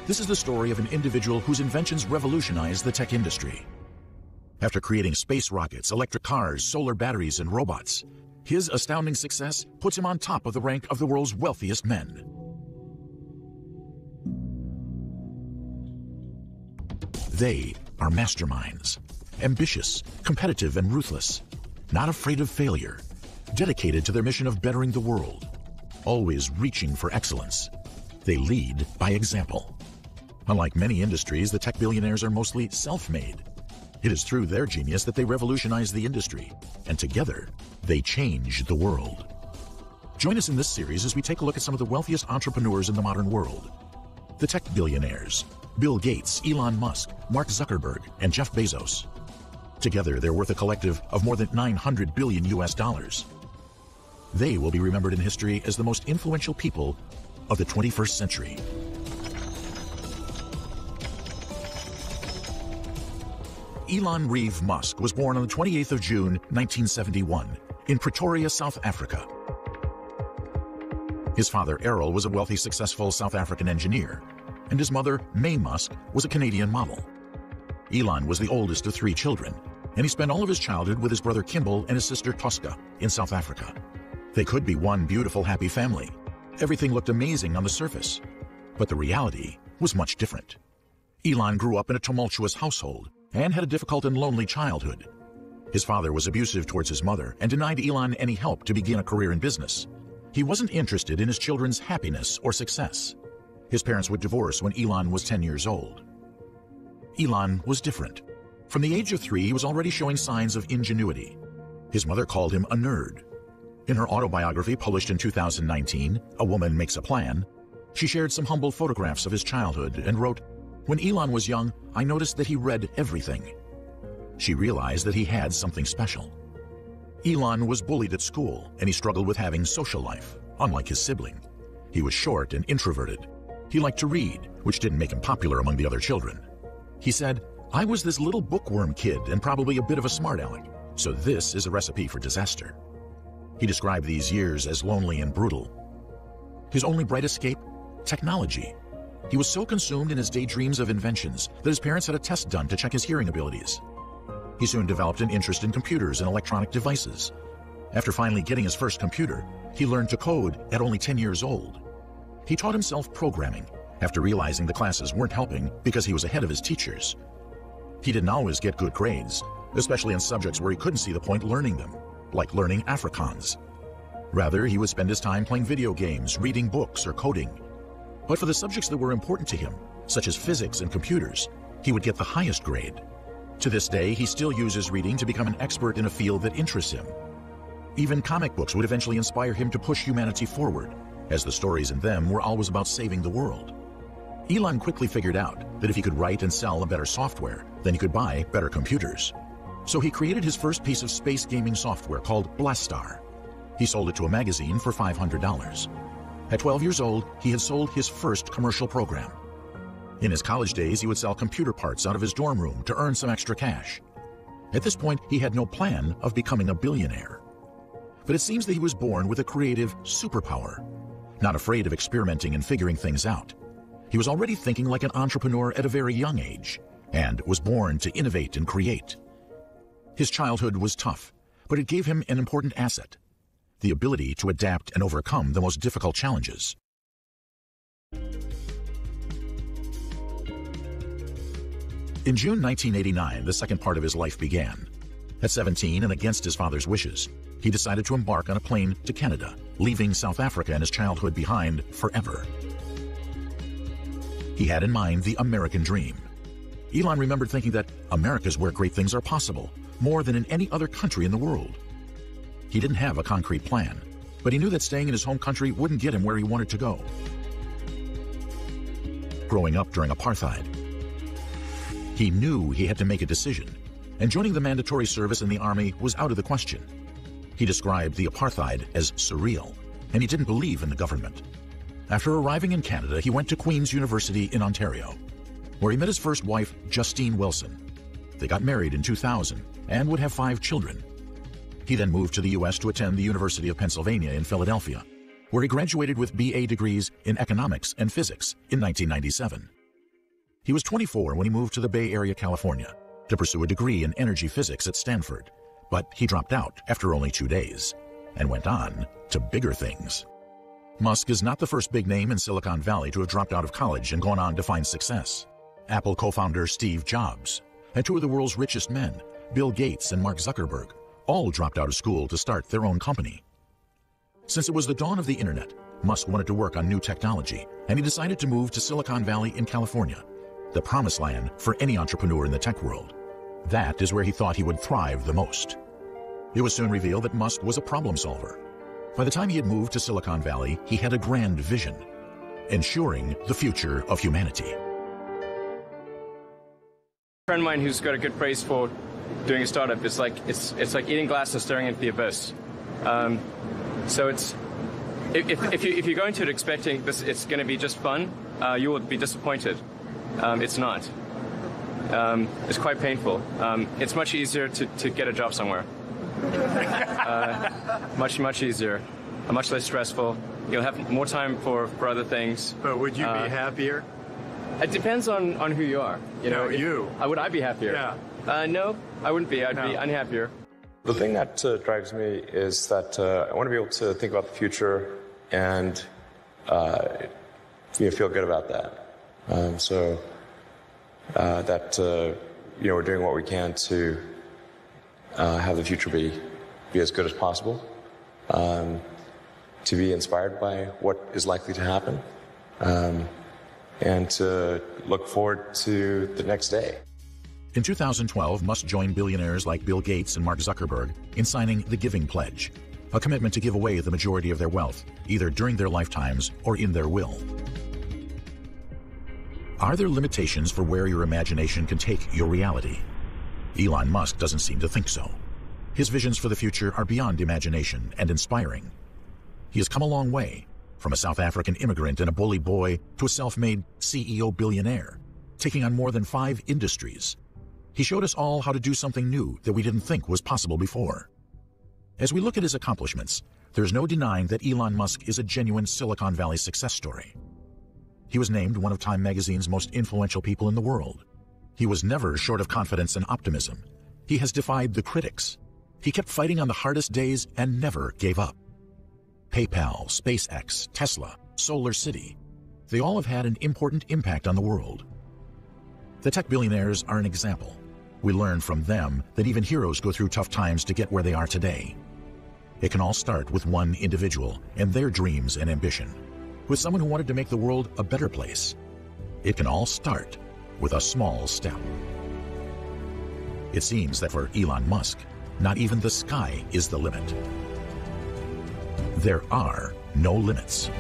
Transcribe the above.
This is the story of an individual whose inventions revolutionized the tech industry. After creating space rockets, electric cars, solar batteries, and robots, his astounding success puts him on top of the rank of the world's wealthiest men. They are masterminds, ambitious, competitive, and ruthless, not afraid of failure, dedicated to their mission of bettering the world, always reaching for excellence. They lead by example. Unlike many industries, the tech billionaires are mostly self-made. It is through their genius that they revolutionize the industry, and together, they change the world. Join us in this series as we take a look at some of the wealthiest entrepreneurs in the modern world. The tech billionaires: Bill Gates, Elon Musk, Mark Zuckerberg, and Jeff Bezos. Together, they're worth a collective of more than $900 billion US. They will be remembered in history as the most influential people of the 21st century. Elon Reeve Musk was born on the 28th of June, 1971, in Pretoria, South Africa. His father, Errol, was a wealthy, successful South African engineer, and his mother, Maye Musk, was a Canadian model. Elon was the oldest of 3 children, and he spent all of his childhood with his brother Kimbal and his sister Tosca in South Africa. They could be one beautiful, happy family. Everything looked amazing on the surface, but the reality was much different. Elon grew up in a tumultuous household and had a difficult and lonely childhood. His father was abusive towards his mother and denied Elon any help to begin a career in business. He wasn't interested in his children's happiness or success. His parents would divorce when Elon was 10 years old. Elon was different. From the age of 3, he was already showing signs of ingenuity. His mother called him a nerd. In her autobiography published in 2019, A Woman Makes a Plan, she shared some humble photographs of his childhood and wrote, "When Elon was young, I noticed that he read everything." She realized that he had something special. Elon was bullied at school, and he struggled with having social life, unlike his sibling. He was short and introverted. He liked to read, which didn't make him popular among the other children. He said, "I was this little bookworm kid and probably a bit of a smart aleck, so this is a recipe for disaster." He described these years as lonely and brutal. His only bright escape? Technology. He was so consumed in his daydreams of inventions that his parents had a test done to check his hearing abilities. He soon developed an interest in computers and electronic devices. After finally getting his first computer, he learned to code at only 10 years old. He taught himself programming after realizing the classes weren't helping because he was ahead of his teachers. He didn't always get good grades, especially in subjects where he couldn't see the point learning them, like learning Afrikaans. Rather, he would spend his time playing video games, reading books, or coding. But for the subjects that were important to him, such as physics and computers, he would get the highest grade. To this day, he still uses reading to become an expert in a field that interests him. Even comic books would eventually inspire him to push humanity forward, as the stories in them were always about saving the world. Elon quickly figured out that if he could write and sell a better software, then he could buy better computers. So he created his first piece of space gaming software called Blastar. He sold it to a magazine for $500. At 12 years old, he had sold his first commercial program. In his college days, he would sell computer parts out of his dorm room to earn some extra cash. At this point, he had no plan of becoming a billionaire. But it seems that he was born with a creative superpower, not afraid of experimenting and figuring things out. He was already thinking like an entrepreneur at a very young age, and was born to innovate and create. His childhood was tough, but it gave him an important asset: the ability to adapt and overcome the most difficult challenges. In June 1989, the second part of his life began. At 17, and against his father's wishes, he decided to embark on a plane to Canada, leaving South Africa and his childhood behind forever. He had in mind the American dream. Elon remembered thinking that America's where great things are possible, more than in any other country in the world. He didn't have a concrete plan, but he knew that staying in his home country wouldn't get him where he wanted to go. Growing up during apartheid, he knew he had to make a decision, and joining the mandatory service in the army was out of the question. He described the apartheid as surreal, and he didn't believe in the government. After arriving in Canada, he went to Queen's University in Ontario, where he met his first wife, Justine Wilson. They got married in 2000 and would have 5 children. He then moved to the U.S. to attend the University of Pennsylvania in Philadelphia, where he graduated with BA degrees in economics and physics in 1997. He was 24 when he moved to the Bay Area, California, to pursue a degree in energy physics at Stanford, but he dropped out after only 2 days and went on to bigger things. Musk is not the first big name in Silicon Valley to have dropped out of college and gone on to find success. Apple co-founder Steve Jobs and two of the world's richest men, Bill Gates and Mark Zuckerberg, all dropped out of school to start their own company. Since it was the dawn of the internet, Musk wanted to work on new technology, and he decided to move to Silicon Valley in California, the promised land for any entrepreneur in the tech world. That is where he thought he would thrive the most. It was soon revealed that Musk was a problem solver. By the time he had moved to Silicon Valley, he had a grand vision, ensuring the future of humanity. A friend of mine who's got a good praise for doing a startup, it's like eating glass and staring into the abyss. So it's if you go into it expecting this, it's going to be just fun, you will be disappointed. It's not. It's quite painful. It's much easier to get a job somewhere. Much easier, much less stressful. You'll have more time for other things. But would you be happier? It depends on who you are. Would I be happier? Yeah. No, I wouldn't be. I'd be unhappier. The thing that drives me is that I want to be able to think about the future and feel good about that. We're doing what we can to have the future be as good as possible, to be inspired by what is likely to happen, and to look forward to the next day. In 2012, Musk joined billionaires like Bill Gates and Mark Zuckerberg in signing the Giving Pledge, a commitment to give away the majority of their wealth, either during their lifetimes or in their will. Are there limitations for where your imagination can take your reality? Elon Musk doesn't seem to think so. His visions for the future are beyond imagination and inspiring. He has come a long way, from a South African immigrant and a bully boy to a self-made CEO billionaire, taking on more than 5 industries. He showed us all how to do something new that we didn't think was possible before. As we look at his accomplishments, there's no denying that Elon Musk is a genuine Silicon Valley success story. He was named one of Time magazine's most influential people in the world. He was never short of confidence and optimism. He has defied the critics. He kept fighting on the hardest days and never gave up. PayPal, SpaceX, Tesla, Solar City, they all have had an important impact on the world. The tech billionaires are an example. We learn from them that even heroes go through tough times to get where they are today. It can all start with one individual and their dreams and ambition, with someone who wanted to make the world a better place. It can all start with a small step. It seems that for Elon Musk, not even the sky is the limit. There are no limits.